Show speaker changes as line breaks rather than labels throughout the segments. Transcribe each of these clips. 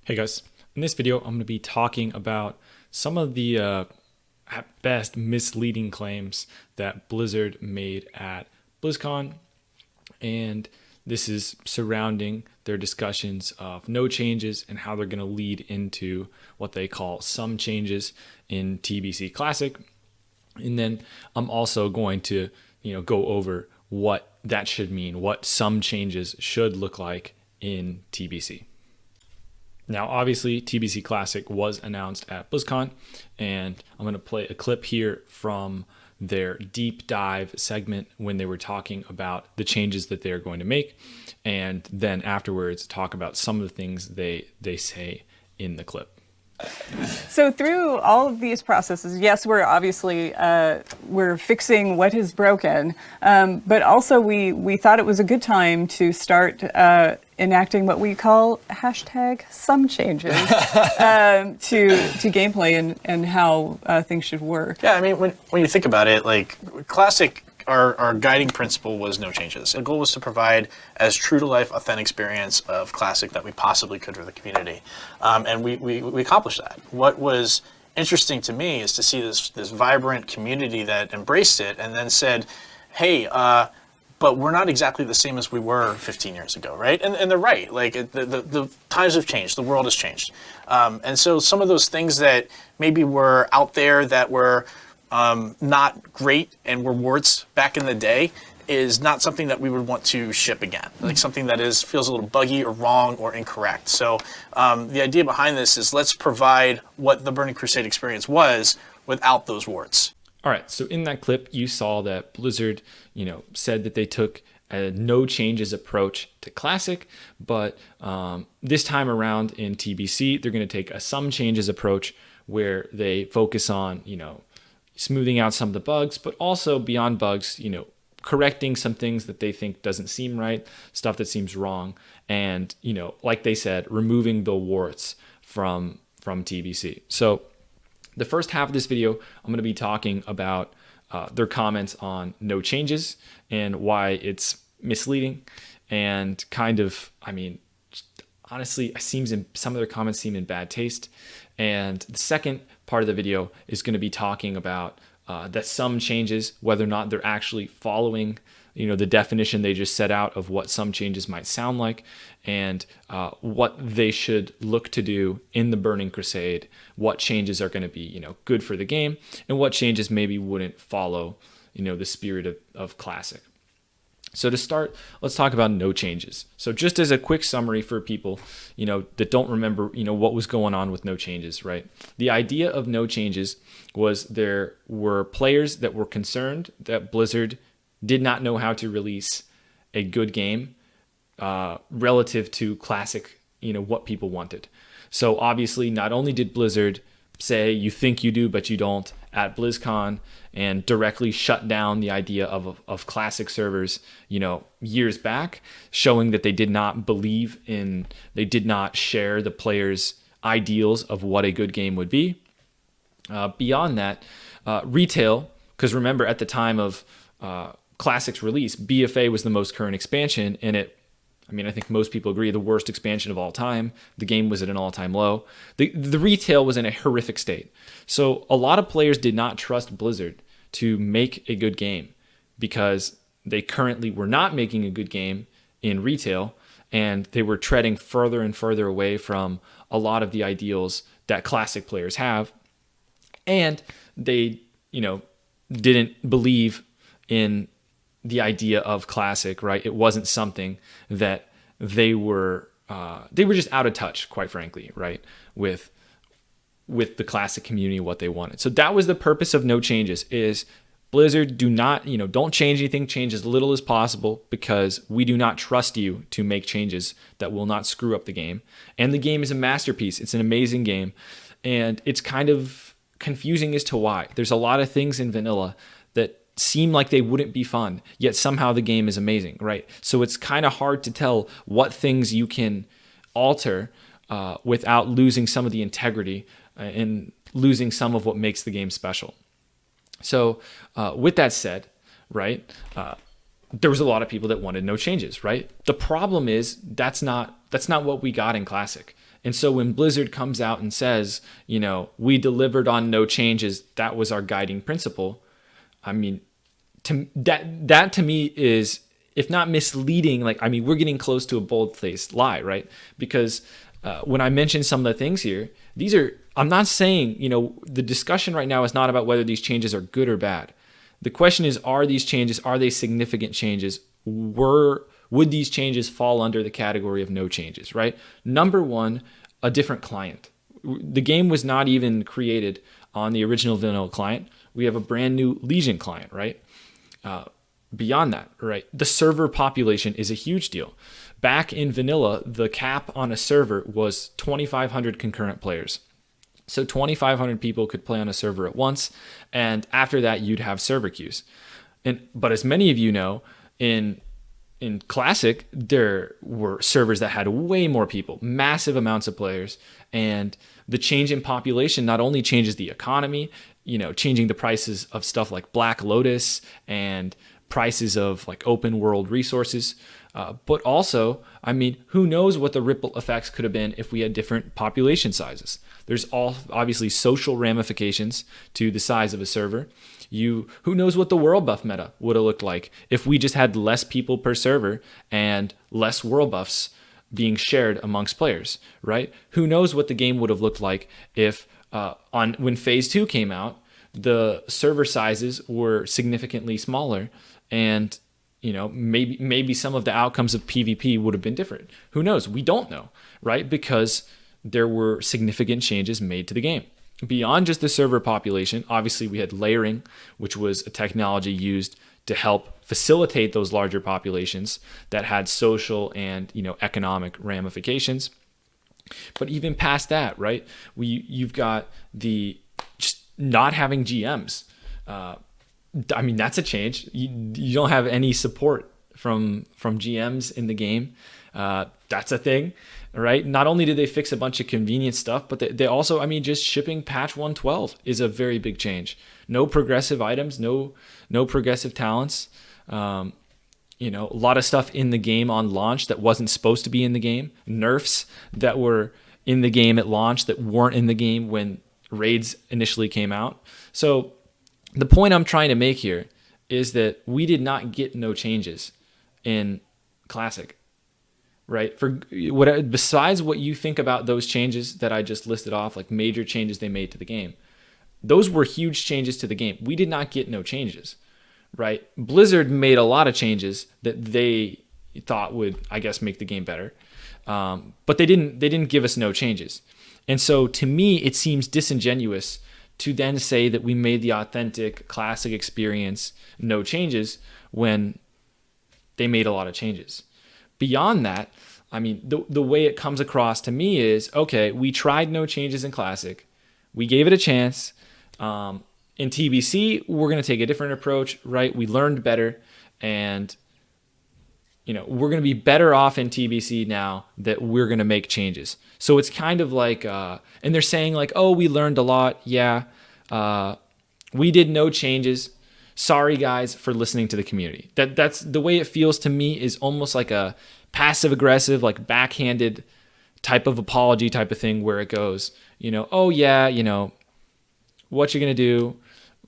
Hey guys, in this video I'm going to be talking about some of the at best misleading claims that Blizzard made at Blizzcon, and this is surrounding their discussions of no changes and how they're going to lead into what they call some changes in TBC Classic. And then I'm also going to go over what that should mean, what some changes should look like in TBC. Now, obviously, TBC Classic was announced at BlizzCon, and I'm going to play a clip here from their deep dive segment when they were talking about the changes that they're going to make, and then afterwards talk about some of the things they say in the clip.
So through all of these processes, yes, we're obviously we're fixing what is broken, but also we thought it was a good time to start enacting what we call #some changes to gameplay and how things should work.
Yeah, I mean, when you think about it, like Classic, our guiding principle was no changes. The goal was to provide as true to life, authentic experience of Classic that we possibly could for the community, and we accomplished that. What was interesting to me is to see this vibrant community that embraced it and then said, "Hey, but we're not exactly the same as we were 15 years ago, right?" And they're right. Like the times have changed, the world has changed, and so some of those things that maybe were out there that were not great and were warts back in the day is not something that we would want to ship again. Like something that feels a little buggy or wrong or incorrect. So the idea behind this is let's provide what the Burning Crusade experience was without those warts.
All right, so in that clip, you saw that Blizzard, said that they took a no changes approach to Classic, but this time around in TBC, they're going to take a some changes approach where they focus on, smoothing out some of the bugs, but also beyond bugs, correcting some things that they think doesn't seem right, stuff that seems wrong, and, like they said, removing the warts from TBC. So the first half of this video, I'm going to be talking about their comments on no changes and why it's misleading and honestly, some of their comments seem in bad taste. And the second part of the video is going to be talking about that some changes, whether or not they're actually following, the definition they just set out of what some changes might sound like, and what they should look to do in the Burning Crusade, what changes are going to be, good for the game, and what changes maybe wouldn't follow, the spirit of Classic. So to start, let's talk about no changes. So just as a quick summary for people, that don't remember, what was going on with no changes, right? The idea of no changes was there were players that were concerned that Blizzard did not know how to release a good game relative to Classic, what people wanted. So obviously, not only did Blizzard say you think you do, but you don't at BlizzCon and directly shut down the idea of Classic servers, years back, showing that they did not they did not share the players' ideals of what a good game would be. Beyond that, retail, because remember at the time of Classic's release, BFA was the most current expansion, and I think most people agree, the worst expansion of all time. The game was at an all-time low. The retail was in a horrific state. So a lot of players did not trust Blizzard to make a good game because they currently were not making a good game in retail, and they were treading further and further away from a lot of the ideals that Classic players have. And they, didn't believe in the idea of Classic, right? It wasn't something that they were just out of touch, quite frankly, right? With the Classic community, what they wanted. So that was the purpose of no changes, is Blizzard don't change anything, change as little as possible, because we do not trust you to make changes that will not screw up the game. And the game is a masterpiece. It's an amazing game. And it's kind of confusing as to why. There's a lot of things in vanilla that seem like they wouldn't be fun, yet somehow the game is amazing, right? So it's kind of hard to tell what things you can alter without losing some of the integrity and losing some of what makes the game special. So with that said, right, there was a lot of people that wanted no changes, right? The problem is that's not what we got in Classic. And so when Blizzard comes out and says, we delivered on no changes, that was our guiding principle. I mean, that to me is, if not misleading, we're getting close to a bold-faced lie, right? Because when I mention some of the things here, I'm not saying, the discussion right now is not about whether these changes are good or bad. The question is, are they significant changes? Would these changes fall under the category of no changes, right? Number one, a different client. The game was not even created on the original vanilla client. We have a brand new Legion client, right? Beyond that, right? The server population is a huge deal. Back in vanilla, the cap on a server was 2,500 concurrent players. So 2,500 people could play on a server at once, and after that, you'd have server queues. But as many of you know, in Classic, there were servers that had way more people, massive amounts of players, and the change in population not only changes the economy, changing the prices of stuff like Black Lotus and prices of like open world resources, but also, who knows what the ripple effects could have been if we had different population sizes. There's obviously social ramifications to the size of a server. Who knows what the world buff meta would have looked like if we just had less people per server and less world buffs being shared amongst players, right? Who knows what the game would have looked like if when Phase 2 came out, the server sizes were significantly smaller, and maybe some of the outcomes of PvP would have been different. Who knows? We don't know, right? Because there were significant changes made to the game. Beyond just the server population, obviously we had layering, which was a technology used to help facilitate those larger populations that had social and economic ramifications. But even past that, right? You've got the just not having GMs. That's a change. You don't have any support from GMs in the game. That's a thing, right? Not only did they fix a bunch of convenient stuff, but they also, just shipping patch 112 is a very big change. No progressive items, no progressive talents. A lot of stuff in the game on launch that wasn't supposed to be in the game. Nerfs that were in the game at launch that weren't in the game when raids initially came out. So the point I'm trying to make here is that we did not get no changes in Classic, right? Besides what you think about those changes that I just listed off, like major changes they made to the game, those were huge changes to the game. We did not get no changes, right? Blizzard made a lot of changes that they thought would, I guess, make the game better, but they didn't give us no changes. And so to me, it seems disingenuous to then say that we made the authentic Classic experience no changes when they made a lot of changes. Beyond that, the way it comes across to me is, okay, we tried no changes in Classic. We gave it a chance. In TBC, we're going to take a different approach, right? We learned better, and we're going to be better off in TBC now that we're going to make changes. So it's kind of like, and they're saying like, oh, we learned a lot. Yeah, we did no changes. Sorry, guys, for listening to the community. That's the way it feels to me, is almost like a passive aggressive, like backhanded type of apology type of thing, where it goes, oh yeah, what you're going to do,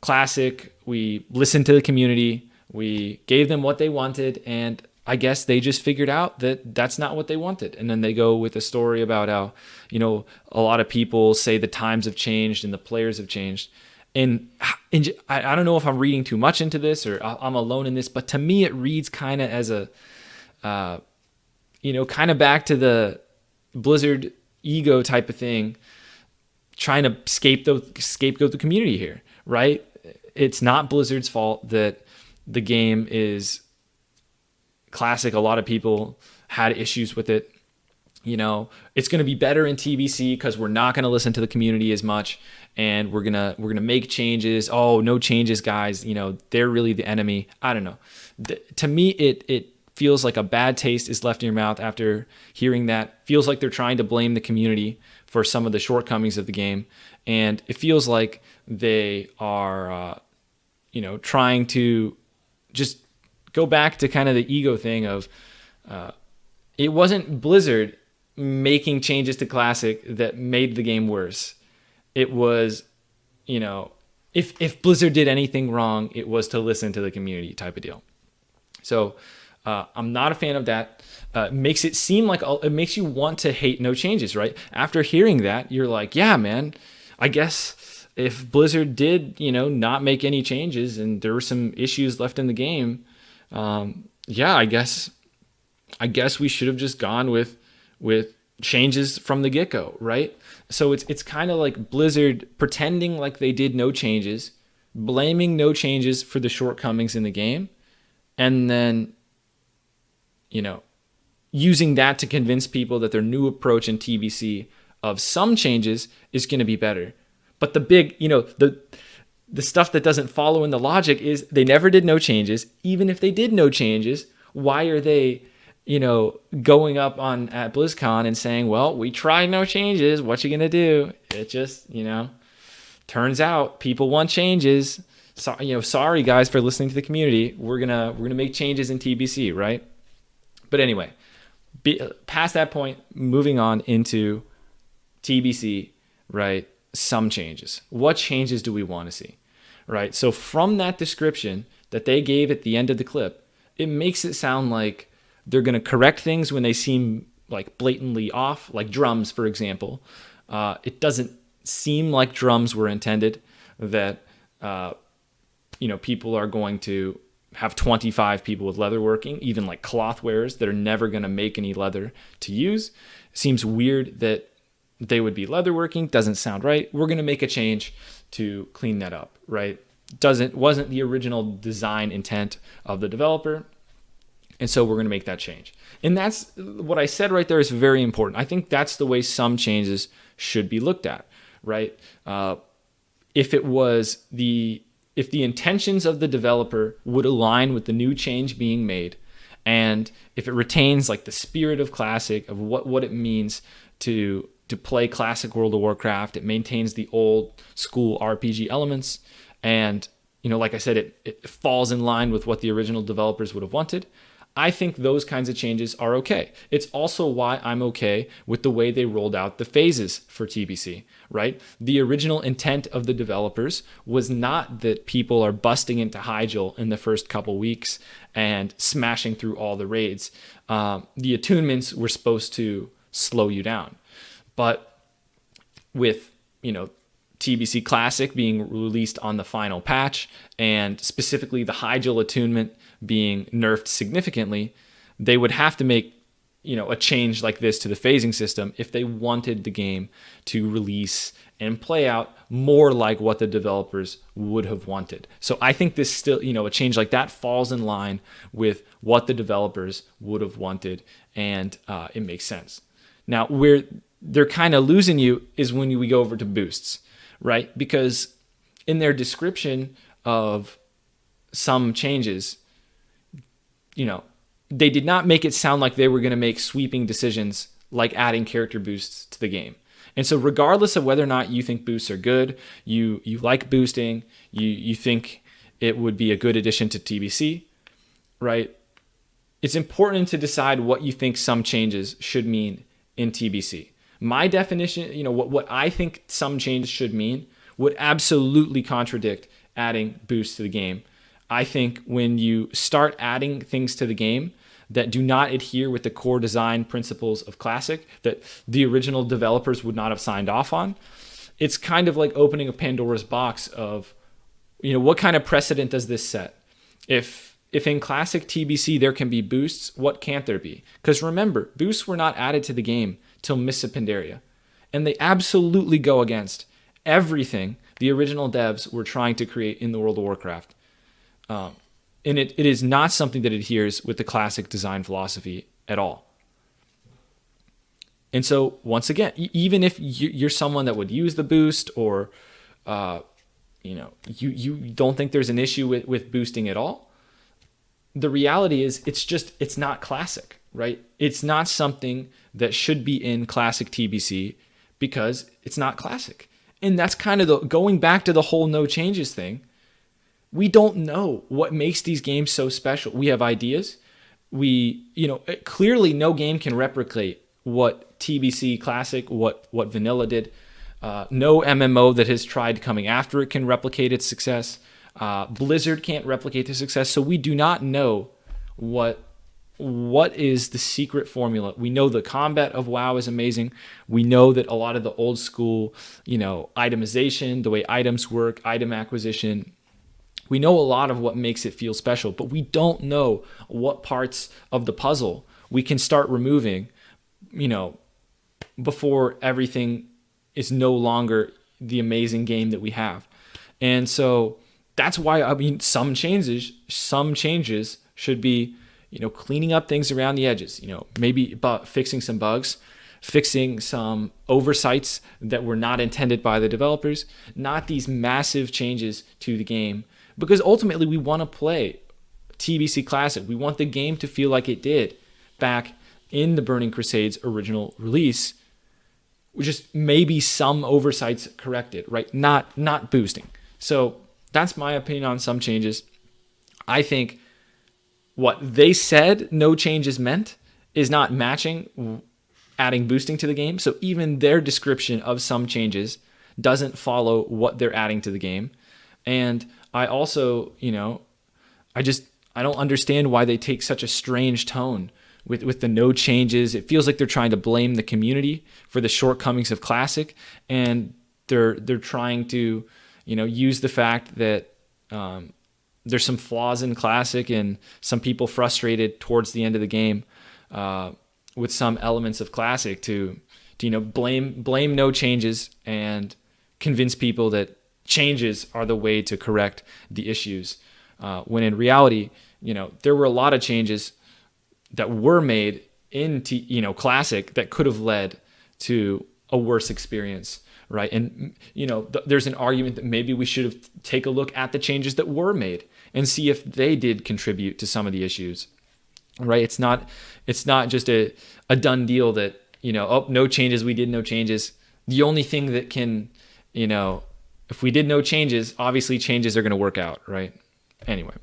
Classic, we listened to the community, we gave them what they wanted, and I guess they just figured out that that's not what they wanted. And then they go with a story about how, a lot of people say the times have changed and the players have changed. And I don't know if I'm reading too much into this or I'm alone in this, but to me it reads kind of as a, kind of back to the Blizzard ego type of thing, trying to scapegoat the community here, right? It's not Blizzard's fault that the game is Classic. A lot of people had issues with it. It's going to be better in TBC because we're not going to listen to the community as much, and we're gonna make changes. Oh, no changes, guys. They're really the enemy. I don't know. To me, it feels like a bad taste is left in your mouth after hearing that. Feels like they're trying to blame the community for some of the shortcomings of the game, and it feels like they are, trying to just go back to kind of the ego thing of, it wasn't Blizzard making changes to Classic that made the game worse. It was, if Blizzard did anything wrong, it was to listen to the community type of deal. So I'm not a fan of that. Makes it seem like it makes you want to hate no changes, right? After hearing that, you're like, yeah, man, I guess if Blizzard did, not make any changes and there were some issues left in the game, yeah, I guess we should have just gone with changes from the get-go, right? So it's kind of like Blizzard pretending like they did no changes, blaming no changes for the shortcomings in the game, and then, using that to convince people that their new approach in TBC of some changes is going to be better. But the big, the stuff that doesn't follow in the logic is they never did no changes. Even if they did no changes, why are they, going up at BlizzCon and saying, well, we tried no changes. What you going to do? It just, turns out people want changes. So, sorry guys for listening to the community. We're going to make changes in TBC, right? But anyway, past that point, moving on into TBC, right? Some changes. What changes do we want to see, right? So from that description that they gave at the end of the clip, it makes it sound like they're going to correct things when they seem like blatantly off, like drums, for example. It doesn't seem like drums were intended, that, people are going to have 25 people with leatherworking, even like cloth wearers that are never going to make any leather to use. It seems weird that they would be leatherworking. Doesn't sound right. We're going to make a change to clean that up, right? Wasn't the original design intent of the developer. And so we're going to make that change. And that's what I said right there is very important. I think that's the way some changes should be looked at, right? If the intentions of the developer would align with the new change being made, and if it retains like the spirit of Classic, of what it means to play Classic World of Warcraft, it maintains the old school RPG elements, and like I said, it falls in line with what the original developers would have wanted, I think those kinds of changes are okay. It's also why I'm okay with the way they rolled out the phases for TBC, right? The original intent of the developers was not that people are busting into Hyjal in the first couple weeks and smashing through all the raids. The attunements were supposed to slow you down. But with, TBC Classic being released on the final patch, and specifically the Hyjal attunement being nerfed significantly, they would have to make, a change like this to the phasing system if they wanted the game to release and play out more like what the developers would have wanted. So I think this still, a change like that falls in line with what the developers would have wanted, and it makes sense. Now, where they're kind of losing you is when we go over to boosts, right? Because in their description of some changes, they did not make it sound like they were going to make sweeping decisions like adding character boosts to the game. And so regardless of whether or not you think boosts are good, you like boosting, you think it would be a good addition to TBC, right? It's important to decide what you think some changes should mean in TBC. My definition, what I think some changes should mean would absolutely contradict adding boosts to the game. I think when you start adding things to the game that do not adhere with the core design principles of Classic, that the original developers would not have signed off on, it's kind of like opening a Pandora's box of, what kind of precedent does this set? If in Classic TBC there can be boosts, what can't there be? Because remember, boosts were not added to the game till Mists of Pandaria, and they absolutely go against everything the original devs were trying to create in the World of Warcraft. And it is not something that adheres with the Classic design philosophy at all. And so, once again, even if you're someone that would use the boost, or you don't think there's an issue with boosting at all, the reality is it's not Classic, right? It's not something that should be in Classic TBC because it's not Classic. And that's kind of going back to the whole no changes thing. We don't know what makes these games so special. We have ideas. Clearly no game can replicate what TBC Classic, what Vanilla did. No MMO that has tried coming after it can replicate its success. Blizzard can't replicate the success, so we do not know what is the secret formula. We know the combat of WoW is amazing. We know that a lot of the old school, itemization, the way items work, item acquisition, we know a lot of what makes it feel special, but we don't know what parts of the puzzle we can start removing, before everything is no longer the amazing game that we have. And so that's why, some changes should be, cleaning up things around the edges, maybe about fixing some bugs, fixing some oversights that were not intended by the developers, not these massive changes to the game, because ultimately we want to play TBC Classic. We want the game to feel like it did back in the Burning Crusades original release, just maybe some oversights corrected, right? Not boosting. So that's my opinion on some changes. I think what they said no changes meant is not matching adding boosting to the game. So even their description of some changes doesn't follow what they're adding to the game. And I also, I don't understand why they take such a strange tone with the no changes. It feels like they're trying to blame the community for the shortcomings of Classic, and they're trying to, use the fact that there's some flaws in Classic and some people frustrated towards the end of the game with some elements of Classic to blame no changes and convince people that changes are the way to correct the issues. When in reality, there were a lot of changes that were made in Classic that could have led to a worse experience, right? And there's an argument that maybe we should have take a look at the changes that were made and see if they did contribute to some of the issues, right? It's not just a done deal that no changes, we did no changes. The only thing that can if we did no changes, obviously changes are going to work out, right? Anyway,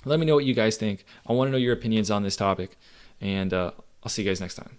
let me know what you guys think. I want to know your opinions on this topic, and I'll see you guys next time.